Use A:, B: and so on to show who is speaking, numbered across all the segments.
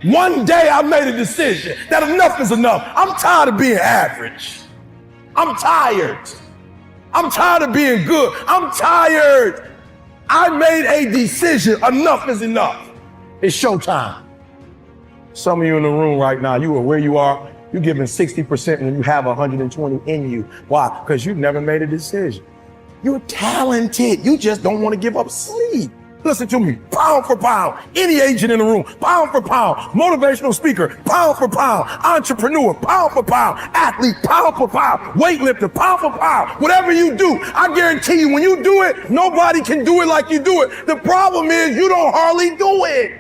A: One day I made a decision that enough is enough. I'm tired of being average. I'm tired. I'm tired of being good. I'm tired. I made a decision. Enough is enough. It's showtime. Some of you in the room right now, you are where you are. You're giving 60% when you have 120 in you. Why? Because you've never made a decision. You're talented. You just don't want to give up sleep. Listen to me, pound for pound, any agent in the room, pound for pound, motivational speaker, pound for pound, entrepreneur, pound for pound, athlete, pound for pound, weightlifter, pound for pound, whatever you do, I guarantee you when you do it, nobody can do it like you do it. The problem is you don't hardly do it.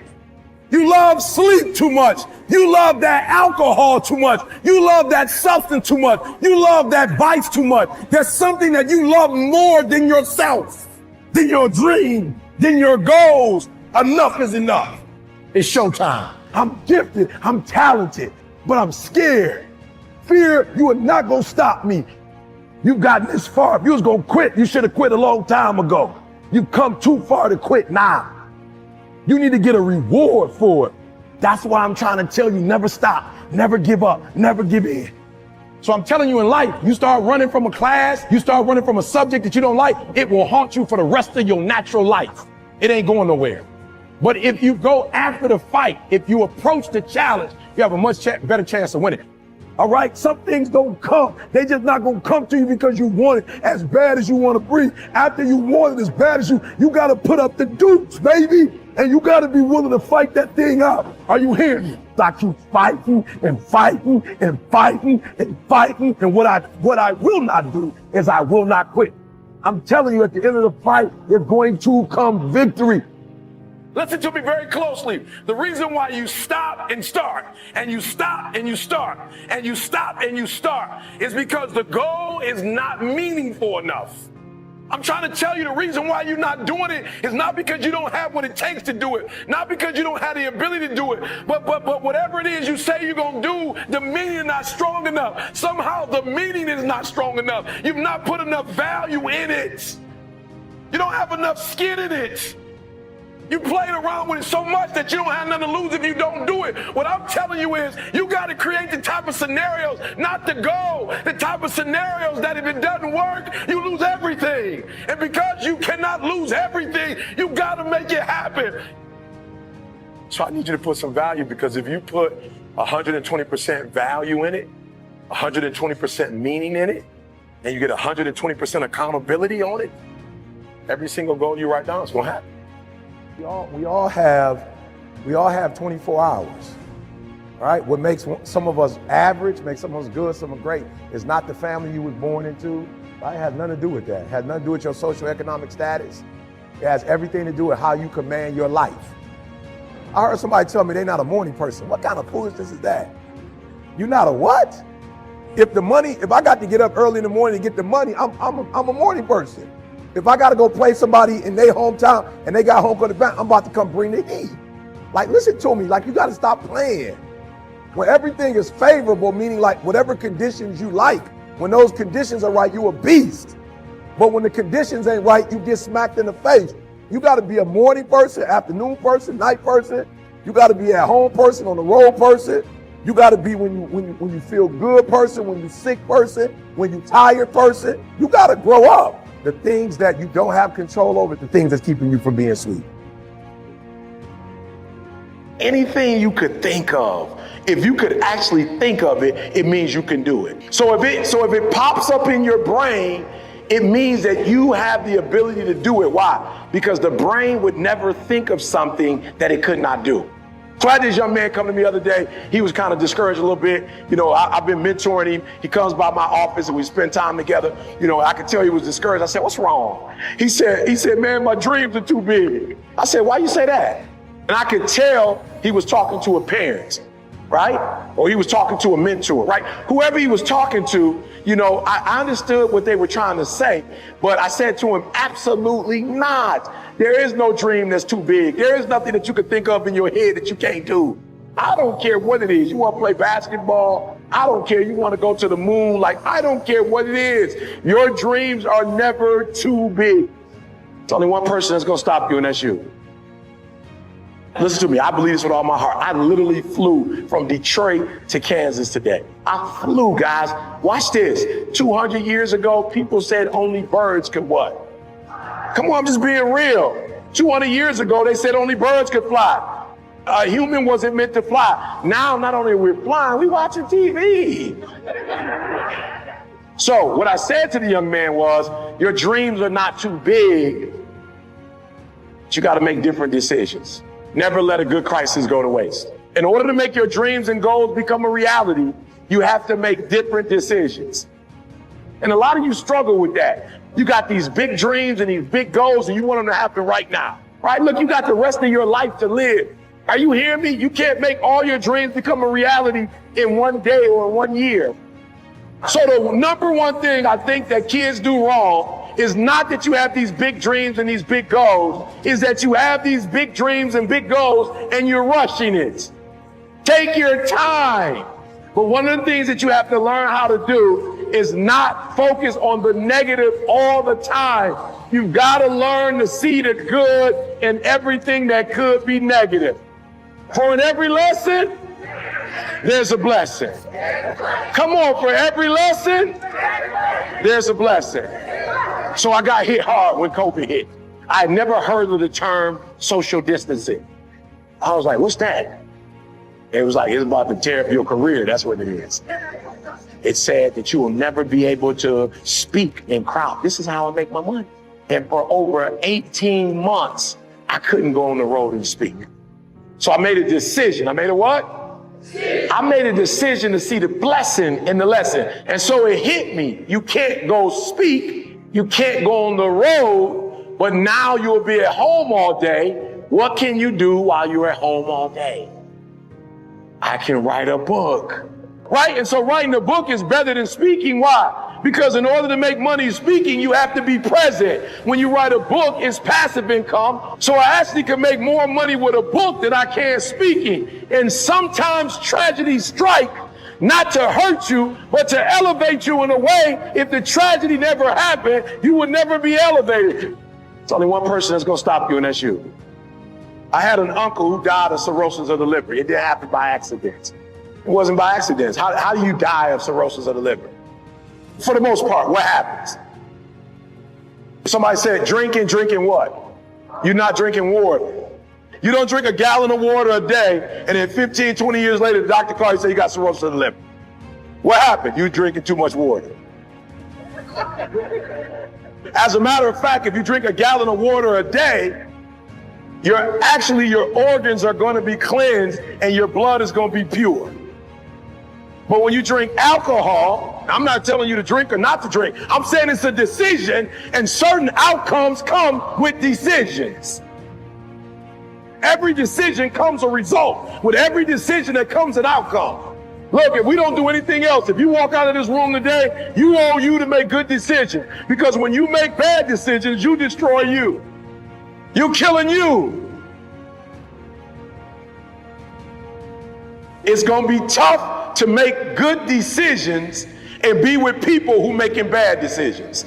A: You love sleep too much. You love that alcohol too much. You love that substance too much. You love that vice too much. There's something that you love more than yourself, than your dream, than your goals. Enough is enough. It's showtime. I'm gifted, I'm talented, but I'm scared. Fear, you are not gonna stop me. You've gotten this far. If you was gonna quit, you should have quit a long time ago. You've come too far to quit now. You need to get a reward for it. That's why I'm trying to tell you, never stop, never give up, never give in. So I'm telling you in life, you start running from a class, you start running from a subject that you don't like, it will haunt you for the rest of your natural life. It ain't going nowhere. But if you go after the fight, if you approach the challenge, you have a much better chance of winning. All right, some things don't come. They just not gonna come to you because you want it as bad as you want to breathe. After you want it as bad as you gotta put up the dukes, baby. And you gotta be willing to fight that thing out. Are you hearing me? I keep fighting and fighting and fighting and fighting. And what I will not do is I will not quit. I'm telling you, at the end of the fight, there's going to come victory. Listen to me very closely. The reason why you stop and start, and you stop and you start, and you stop and you start, is because the goal is not meaningful enough. I'm trying to tell you the reason why you're not doing it is not because you don't have what it takes to do it, not because you don't have the ability to do it, but whatever it is you say you're going to do, the meaning is not strong enough. Somehow the meaning is not strong enough. You've not put enough value in it. You don't have enough skin in it. You played around with it so much that you don't have nothing to lose if you don't do it. What I'm telling you is you got to create the type of scenarios, not the goal, the type of scenarios that if it doesn't work, you lose everything. And because you cannot lose everything, you got to make it happen. So I need you to put some value, because if you put 120% value in it, 120% meaning in it, and you get 120% accountability on it, every single goal you write down is going to happen. We all have 24 hours, all right? What makes some of us average, makes some of us good, some are great, is not the family you was born into. Right? It has nothing to do with that. It has nothing to do with your socioeconomic status. It has everything to do with how you command your life. I heard somebody tell me they're not a morning person. What kind of foolishness is that? You're not a what? If I got to get up early in the morning to get the money, I'm a morning person. If I got to go play somebody in their hometown and they got home court advantage, I'm about to come bring the heat. Like, listen to me, like you got to stop playing. When everything is favorable, meaning like whatever conditions you like, when those conditions are right, you a beast. But when the conditions ain't right, you get smacked in the face. You got to be a morning person, afternoon person, night person. You got to be at home person, on the road person. You got to be when you feel good person, when you sick person, when you tired person. You got to grow up. The things that you don't have control over, the things that's keeping you from being sweet. Anything you could think of, if you could actually think of it, it means you can do it. So if it pops up in your brain, it means that you have the ability to do it. Why? Because the brain would never think of something that it could not do. So I had this young man come to me the other day. He was kind of discouraged a little bit. You know, I've been mentoring him. He comes by my office and we spend time together. You know, I could tell he was discouraged. I said, what's wrong? He said, man, my dreams are too big. I said, why you say that? And I could tell he was talking to a parent, right? Or he was talking to a mentor, right? Whoever he was talking to, you know, I understood what they were trying to say, but I said to him, absolutely not. There is no dream that's too big. There is nothing that you could think of in your head that you can't do. I don't care what it is. You want to play basketball? I don't care. You want to go to the moon? Like, I don't care what it is. Your dreams are never too big. There's only one person that's going to stop you, and that's you. Listen to me, I believe this with all my heart. I literally flew from Detroit to Kansas today. I flew, guys. Watch this. 200 years ago, people said only birds could what? Come on, I'm just being real. 200 years ago, they said only birds could fly. A human wasn't meant to fly. Now, not only are we flying, we watching TV. So what I said to the young man was, your dreams are not too big, but you got to make different decisions. Never let a good crisis go to waste. In order to make your dreams and goals become a reality, you have to make different decisions. And a lot of you struggle with that. You got these big dreams and these big goals and you want them to happen right now, right? Look, you got the rest of your life to live. Are you hearing me? You can't make all your dreams become a reality in one day or 1 year. So the number one thing I think that kids do wrong is not that you have these big dreams and these big goals, is that you have these big dreams and big goals and you're rushing it. Take your time. But one of the things that you have to learn how to do is not focus on the negative all the time. You've got to learn to see the good in everything that could be negative. For in every lesson, there's a blessing. Come on, for every lesson, there's a blessing. So I got hit hard when COVID hit. I had never heard of the term social distancing. I was like, what's that? It was like, it's about to tear up your career. That's what it is. It said that you will never be able to speak in crowd. This is how I make my money. And for over 18 months, I couldn't go on the road and speak. So I made a decision. I made a what? I made a decision to see the blessing in the lesson. And so it hit me. You can't go speak. You can't go on the road, but now you'll be at home all day. What can you do while you're at home all day? I can write a book, right? And so writing a book is better than speaking. Why? Because in order to make money speaking, you have to be present. When you write a book, it's passive income. So I actually can make more money with a book than I can speaking. And sometimes tragedies strike not to hurt you, but to elevate you in a way. If the tragedy never happened, you would never be elevated. There's only one person that's going to stop you, and that's you. I had an uncle who died of cirrhosis of the liver. It didn't happen by accident. It wasn't by accident. How do you die of cirrhosis of the liver? For the most part, what happens? Somebody said, drinking what? You're not drinking water. You don't drink a gallon of water a day, and then 15, 20 years later, the doctor calls you and says you got cirrhosis of the liver. What happened? You're drinking too much water. As a matter of fact, if you drink a gallon of water a day, your organs are going to be cleansed and your blood is going to be pure. But when you drink alcohol, I'm not telling you to drink or not to drink. I'm saying it's a decision, and certain outcomes come with decisions. Every decision comes a result. With every decision that comes an outcome. Look, if we don't do anything else, if you walk out of this room today, you owe you to make good decisions. Because when you make bad decisions, you destroy you. You're killing you. It's going to be tough to make good decisions and be with people who making bad decisions.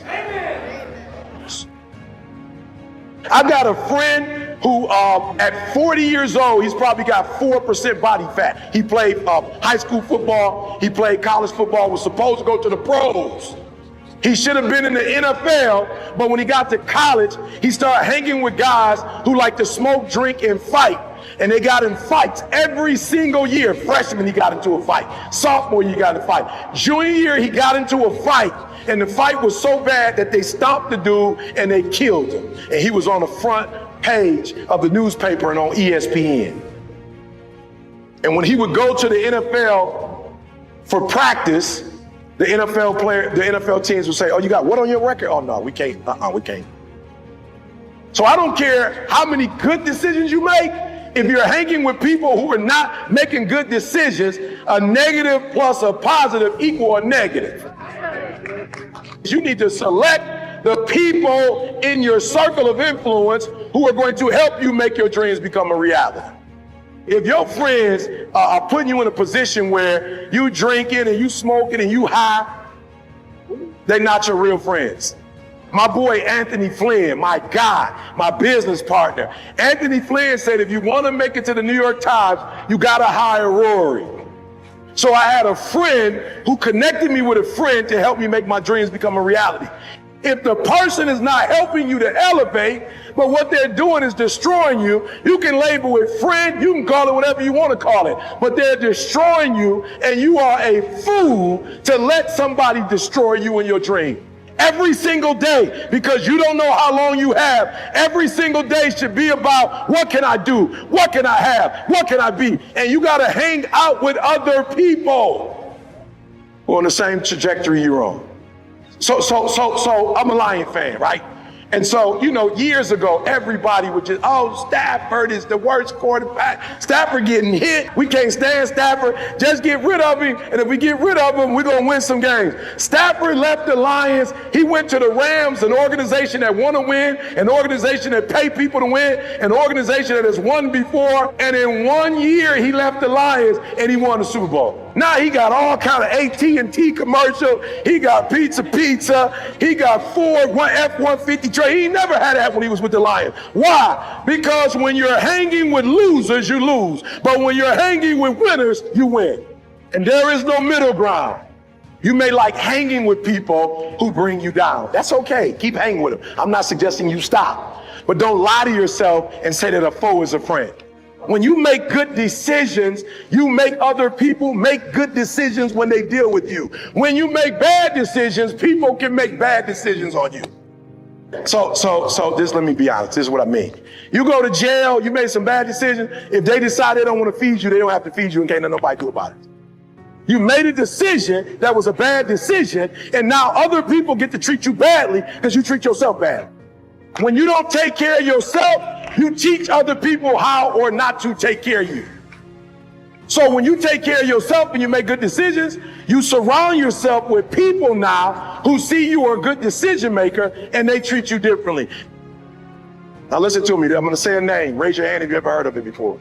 A: I got a friend who at 40 years old, he's probably got 4% body fat. He played high school football. He played college football, was supposed to go to the pros. He should have been in the NFL, but when he got to college, he started hanging with guys who like to smoke, drink, and fight. And they got in fights every single year. Freshman, he got into a fight. Sophomore, he got in a fight. Junior year, he got into a fight. And the fight was so bad that they stopped the dude and they killed him. And he was on the front page of the newspaper and on ESPN. And when he would go to the NFL for practice, the NFL teams would say, oh, you got what on your record? Oh, no, we can't. We can't. So I don't care how many good decisions you make. If you're hanging with people who are not making good decisions, a negative plus a positive equal a negative. You need to select the people in your circle of influence who are going to help you make your dreams become a reality. If your friends are putting you in a position where you drinking and you smoking and you high, they're not your real friends. My boy Anthony Flynn, my guy, my business partner. Anthony Flynn said, if you want to make it to the New York Times, you got to hire Rory. So I had a friend who connected me with a friend to help me make my dreams become a reality. If the person is not helping you to elevate, but what they're doing is destroying you, you can label it friend, you can call it whatever you want to call it, but they're destroying you, and you are a fool to let somebody destroy you in your dream. Every single day, because you don't know how long you have. Every single day should be about, what can I do? What can I have? What can I be? And you got to hang out with other people who are on the same trajectory you're on. So I'm a Lion fan, right? And so, years ago, everybody would just, Stafford is the worst quarterback. Stafford getting hit. We can't stand Stafford. Just get rid of him. And if we get rid of him, we're going to win some games. Stafford left the Lions. He went to the Rams, an organization that want to win, an organization that pay people to win, an organization that has won before. And in 1 year, he left the Lions and he won the Super Bowl. Now he got all kind of AT&T commercial. He got pizza. He got Ford F-150 trade. He never had that when he was with the Lions. Why? Because when you're hanging with losers, you lose. But when you're hanging with winners, you win. And there is no middle ground. You may like hanging with people who bring you down. That's okay. Keep hanging with them. I'm not suggesting you stop. But don't lie to yourself and say that a foe is a friend. When you make good decisions, you make other people make good decisions when they deal with you. When you make bad decisions, people can make bad decisions on you. So just let me be honest. This is what I mean. You go to jail, you made some bad decisions. If they decide they don't want to feed you, they don't have to feed you and can't let nobody do about it. You made a decision that was a bad decision, and now other people get to treat you badly because you treat yourself bad. When you don't take care of yourself, you teach other people how or not to take care of you. So when you take care of yourself and you make good decisions, you surround yourself with people now who see you are a good decision maker and they treat you differently. Now listen to me. I'm going to say a name. Raise your hand if you ever heard of it before.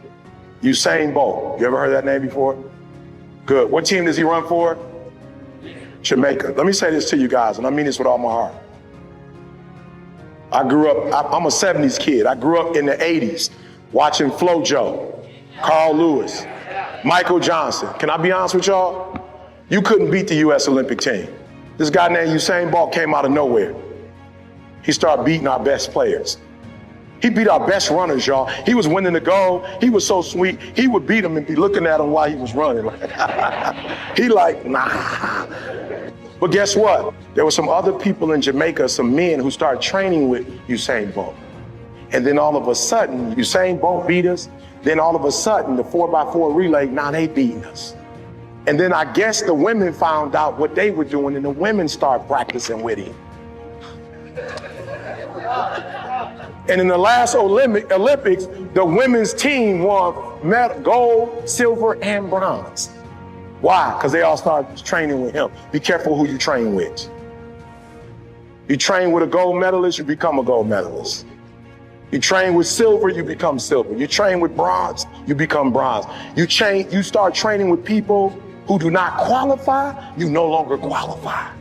A: Usain Bolt. You ever heard that name before? Good. What team does he run for? Jamaica. Let me say this to you guys, and I mean this with all my heart. I'm a 70s kid. I grew up in the 80s watching FloJo, Carl Lewis, Michael Johnson. Can I be honest with y'all? You couldn't beat the U.S. Olympic team. This guy named Usain Bolt came out of nowhere. He started beating our best players. He beat our best runners, y'all. He was winning the gold. He was so sweet. He would beat them and be looking at him while he was running. He like, nah. But guess what? There were some other people in Jamaica, some men who started training with Usain Bolt. And then all of a sudden, Usain Bolt beat us. Then all of a sudden, the 4x4 relay, now they beating us. And then I guess the women found out what they were doing, and the women started practicing with him. And in the last Olympics, the women's team won gold, silver, and bronze. Why? Because they all started training with him. Be careful who you train with. You train with a gold medalist, you become a gold medalist. You train with silver, you become silver. You train with bronze, you become bronze. You start training with people who do not qualify, you no longer qualify.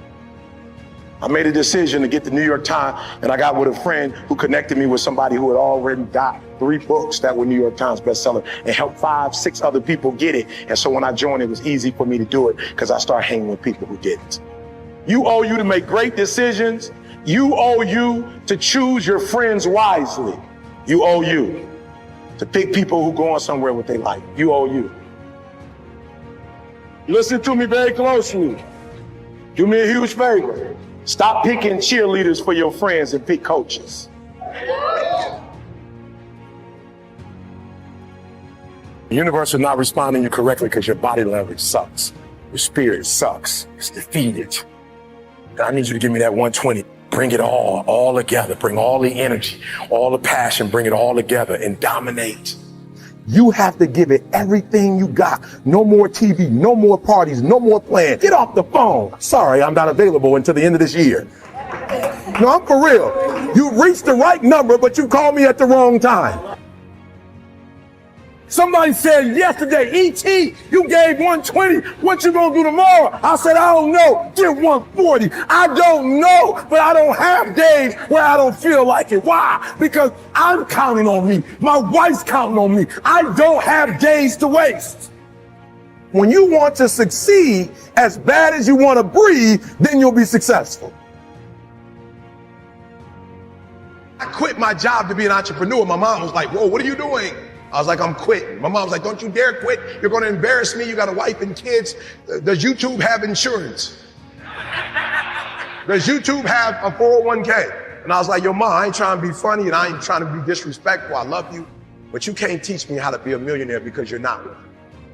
A: I made a decision to get the New York Times, and I got with a friend who connected me with somebody who had already got 3 books that were New York Times bestsellers and helped 5, 6 other people get it. And so when I joined, it was easy for me to do it because I started hanging with people who didn't. You owe you to make great decisions. You owe you to choose your friends wisely. You owe you to pick people who go on somewhere with their life. You owe you. Listen to me very closely. Do me a huge favor. Stop picking cheerleaders for your friends and pick coaches. The universe is not responding to you correctly because your body language sucks. Your spirit sucks. It's defeated. I need you to give me that 120. Bring it all together. Bring all the energy, all the passion, bring it all together and dominate. You have to give it everything you got. No more TV, no more parties, no more plans. Get off the phone. Sorry, I'm not available until the end of this year. No, I'm for real. You reached the right number, but you called me at the wrong time. Somebody said yesterday, E.T., you gave 120. What you gonna do tomorrow? I said, I don't know. Get 140. I don't know, but I don't have days where I don't feel like it. Why? Because I'm counting on me. My wife's counting on me. I don't have days to waste. When you want to succeed as bad as you want to breathe, then you'll be successful. I quit my job to be an entrepreneur. My mom was like, whoa, what are you doing? I was like, I'm quitting. My mom was like, don't you dare quit. You're going to embarrass me. You got a wife and kids. Does YouTube have insurance? Does YouTube have a 401k? And I was like, yo, mom, I ain't trying to be funny and I ain't trying to be disrespectful. I love you, but you can't teach me how to be a millionaire because you're not one.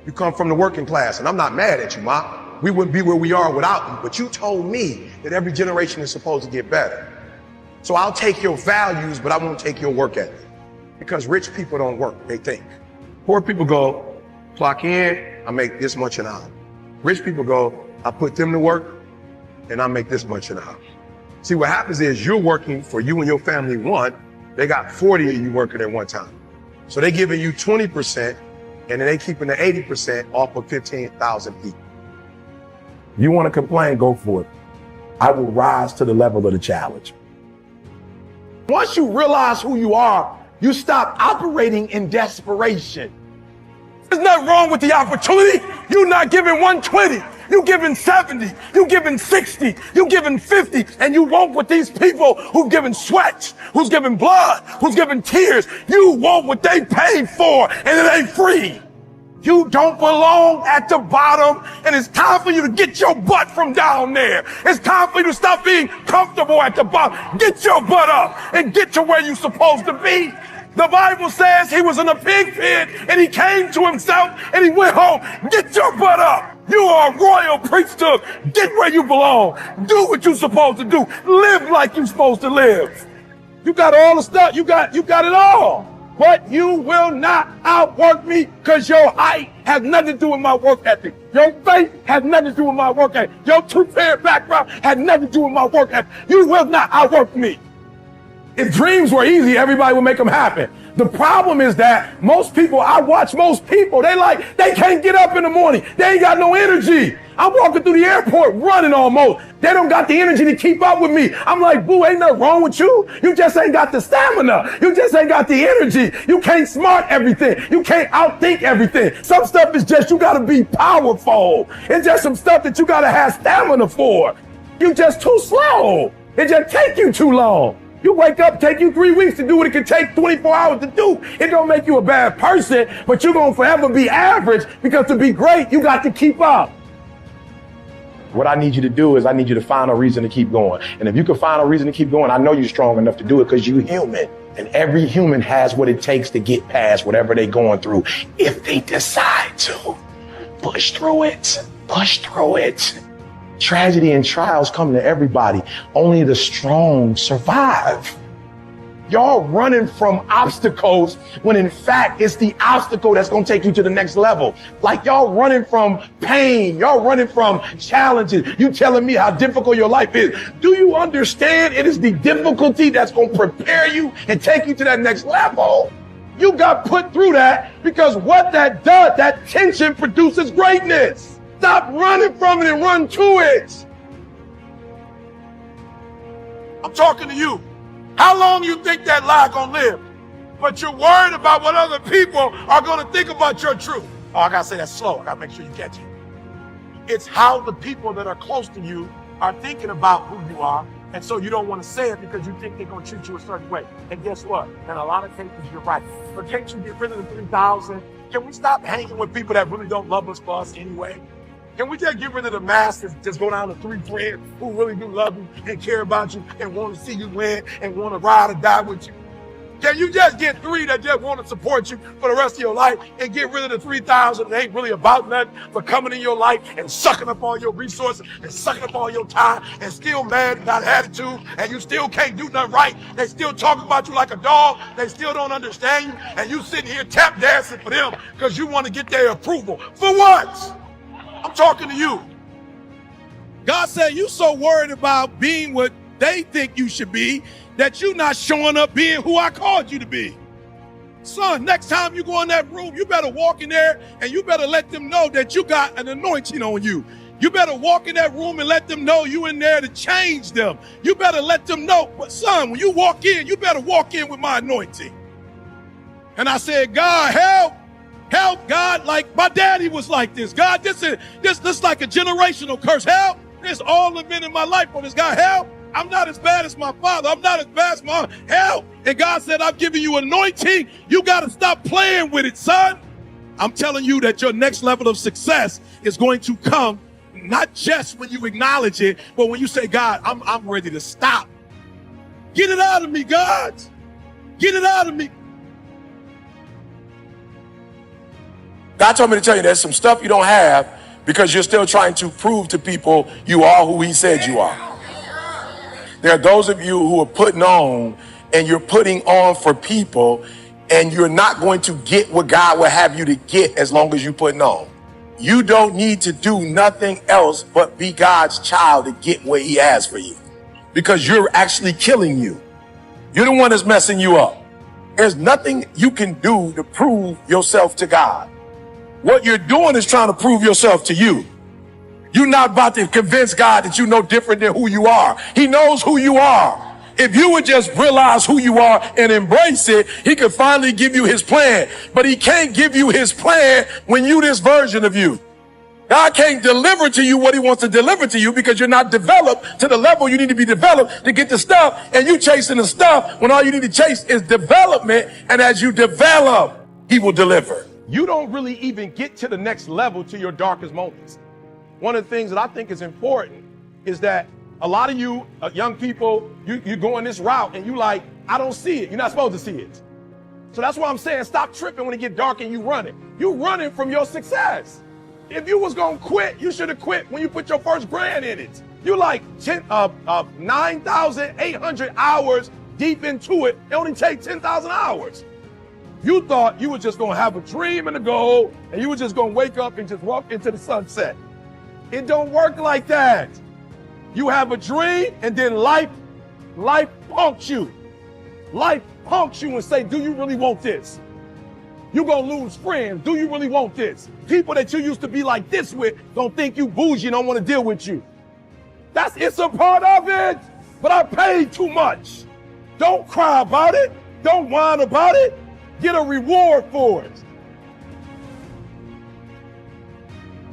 A: You come from the working class, and I'm not mad at you, ma. We wouldn't be where we are without you, but you told me that every generation is supposed to get better. So I'll take your values, but I won't take your work ethic. Because rich people don't work, they think. Poor people go, clock in, I make this much an hour. Rich people go, I put them to work, and I make this much an hour. See, what happens is you're working for you and your family one, they got 40 of you working at one time. So they're giving you 20%, and then they keeping the 80% off of 15,000 people. You want to complain, go for it. I will rise to the level of the challenge. Once you realize who you are, you stop operating in desperation. There's nothing wrong with the opportunity. You're not giving 120. You're giving 70. You're giving 60. You're giving 50. And you want what these people who've given sweat, who's given blood, who's given tears, you want what they paid for, and it ain't free. You don't belong at the bottom, and it's time for you to get your butt from down there. It's time for you to stop being comfortable at the bottom. Get your butt up and get to where you're supposed to be. The Bible says he was in a pig pit and he came to himself and he went home. Get your butt up. You are a royal priesthood. Get where you belong. Do what you're supposed to do. Live like you're supposed to live. You got all the stuff. You got it all. But you will not outwork me because your height has nothing to do with my work ethic. Your faith has nothing to do with my work ethic. Your two-parent background has nothing to do with my work ethic. You will not outwork me. If dreams were easy, everybody would make them happen. The problem is that most people, I watch most people, they can't get up in the morning. They ain't got no energy. I'm walking through the airport running almost. They don't got the energy to keep up with me. I'm like, boo, ain't nothing wrong with you. You just ain't got the stamina. You just ain't got the energy. You can't smart everything. You can't outthink everything. Some stuff is just, you gotta be powerful. It's just some stuff that you gotta have stamina for. You just too slow. It just take you too long. You wake up, take you 3 weeks to do what it could take 24 hours to do. It don't make you a bad person, but you're gonna forever be average because to be great, you got to keep up. What I need you to do is I need you to find a reason to keep going. And if you can find a reason to keep going, I know you're strong enough to do it because you're human. And every human has what it takes to get past whatever they're going through. If they decide to push through it, push through it. Tragedy and trials come to everybody. Only the strong survive. Y'all running from obstacles when in fact it's the obstacle that's gonna take you to the next level. Like y'all running from pain, y'all running from challenges. You telling me how difficult your life is. Do you understand it is the difficulty that's gonna prepare you and take you to that next level? You got put through that because what that does, that tension produces greatness. Stop running from it and run to it. I'm talking to you. How long you think that lie gonna live? But you're worried about what other people are gonna think about your truth. Oh, I gotta say that slow. I gotta make sure you catch it. It's how the people that are close to you are thinking about who you are. And so you don't want to say it because you think they're gonna treat you a certain way. And guess what? In a lot of cases, you're right. But can't you get rid of the 3,000? Can we stop hanging with people that really don't love us for us anyway? Can we just get rid of the masses, just go down to 3 friends who really do love you and care about you and want to see you win and want to ride or die with you? Can you just get 3 that just want to support you for the rest of your life and get rid of the 3,000 that ain't really about nothing but coming in your life and sucking up all your resources and sucking up all your time and still mad and got attitude and you still can't do nothing right. They still talk about you like a dog. They still don't understand you and you sitting here tap dancing for them because you want to get their approval. For what? I'm talking to you. God said you so worried about being what they think you should be that you're not showing up being who I called you to be. Son, next time you go in that room, you better walk in there and you better let them know that you got an anointing on you. You better walk in that room and let them know you in there to change them. You better let them know, but son, when you walk in, you better walk in with my anointing. And I said, God, help, God, like my daddy was like this. God, this is like a generational curse. Help, this all the men in my life on this. God, help. I'm not as bad as my father. I'm not as bad as my help. And God said, I'm giving you anointing. You got to stop playing with it, son. I'm telling you that your next level of success is going to come not just when you acknowledge it, but when you say, God, I'm ready to stop. Get it out of me, God. Get it out of me.
B: God told me to tell you there's some stuff you don't have because you're still trying to prove to people you are who he said you are. There are those of you who are putting on and you're putting on for people and you're not going to get what God will have you to get as long as you're putting on. You don't need to do nothing else but be God's child to get what he has for you because you're actually killing you. You're the one that's messing you up. There's nothing you can do to prove yourself to God. What you're doing is trying to prove yourself to you. You're not about to convince God that you know different than who you are. He knows who you are. If you would just realize who you are and embrace it, he could finally give you his plan. But he can't give you his plan when you this version of you. God can't deliver to you what he wants to deliver to you because you're not developed to the level you need to be developed to get the stuff. And you chasing the stuff when all you need to chase is development. And as you develop, he will deliver.
A: You don't really even get to the next level to your darkest moments. One of the things that I think is important is that a lot of you young people, you go on this route and you like, I don't see it. You're not supposed to see it. So that's why I'm saying stop tripping when it get dark and you running. You running from your success. If you was going to quit, you should have quit when you put your first brand in it. You like 9,800 hours deep into it. It only take 10,000 hours. You thought you were just going to have a dream and a goal and you were just going to wake up and just walk into the sunset. It don't work like that. You have a dream and then life punks you. Life punks you and say, do you really want this? You're going to lose friends. Do you really want this? People that you used to be like this with don't think you bougie and don't want to deal with you. It's a part of it, but I paid too much. Don't cry about it. Don't whine about it. Get a reward for it.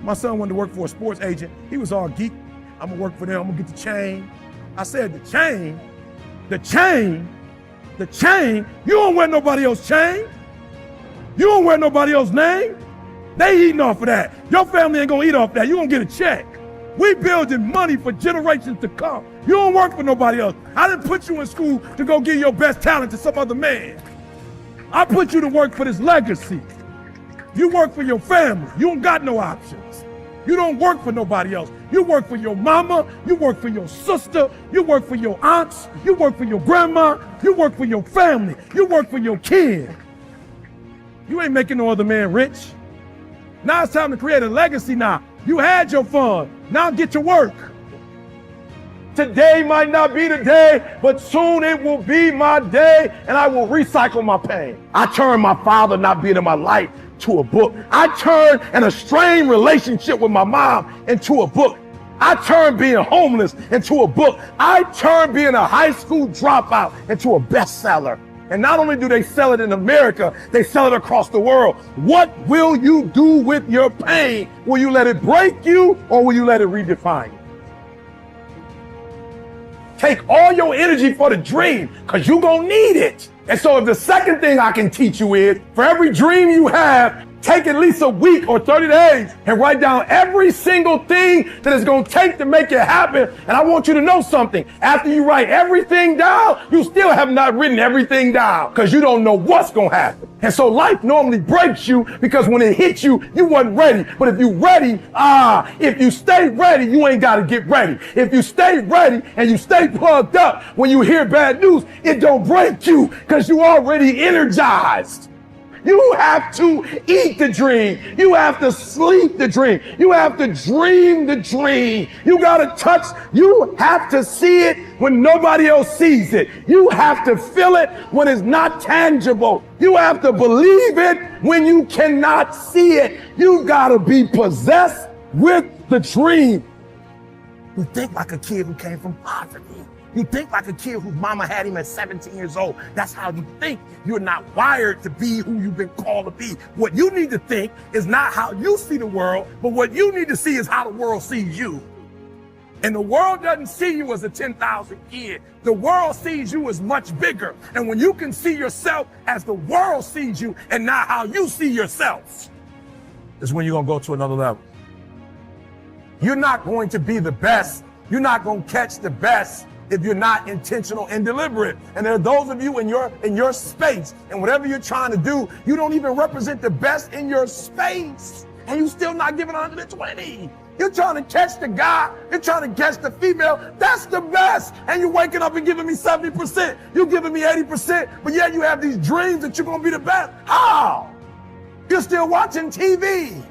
A: My son wanted to work for a sports agent. He was all geek. I'm gonna work for them, I'm gonna get the chain. I said, the chain, you don't wear nobody else's chain. You don't wear nobody else's name. They eating off of that. Your family ain't gonna eat off that. You gonna get a check. We building money for generations to come. You don't work for nobody else. I didn't put you in school to go give your best talent to some other man. I put you to work for this legacy. You work for your family. You don't got no options. You don't work for nobody else. You work for your mama. You work for your sister. You work for your aunts. You work for your grandma. You work for your family. You work for your kid. You ain't making no other man rich. Now it's time to create a legacy now. You had your fun. Now get to work. Today might not be the day, but soon it will be my day, and I will recycle my pain. I turned my father not being in my life to a book. I turned an estranged relationship with my mom into a book. I turned being homeless into a book. I turned being a high school dropout into a bestseller. And not only do they sell it in America, they sell it across the world. What will you do with your pain? Will you let it break you or will you let it redefine you? Take all your energy for the dream because you're going to need it. And so if the second thing I can teach you is for every dream you have, take at least a week or 30 days and write down every single thing that it's going to take to make it happen. And I want you to know something. After you write everything down, you still have not written everything down because you don't know what's going to happen. And so life normally breaks you because when it hits you, you wasn't ready. But if you ready, if you stay ready, you ain't got to get ready. If you stay ready and you stay plugged up, when you hear bad news, it don't break you because you already energized. You have to eat the dream. You have to sleep the dream. You have to dream the dream. You got to touch. You have to see it when nobody else sees it. You have to feel it when it's not tangible. You have to believe it when you cannot see it. You got to be possessed with the dream. You think like a kid who came from poverty. You think like a kid whose mama had him at 17 years old. That's how you think. You're not wired to be who you've been called to be. What you need to think is not how you see the world, but what you need to see is how the world sees you. And the world doesn't see you as a 10,000 kid. The world sees you as much bigger. And when you can see yourself as the world sees you and not how you see yourself, is when you're going to go to another level. You're not going to be the best. You're not going to catch the best if you're not intentional and deliberate. And there are those of you in your space, and whatever you're trying to do, you don't even represent the best in your space, and you still not giving 120. You're trying to catch the guy, you're trying to catch the female, that's the best, and you're waking up and giving me 70%. You're giving me 80%, but yet you have these dreams that you're gonna be the best. How? You're still watching TV.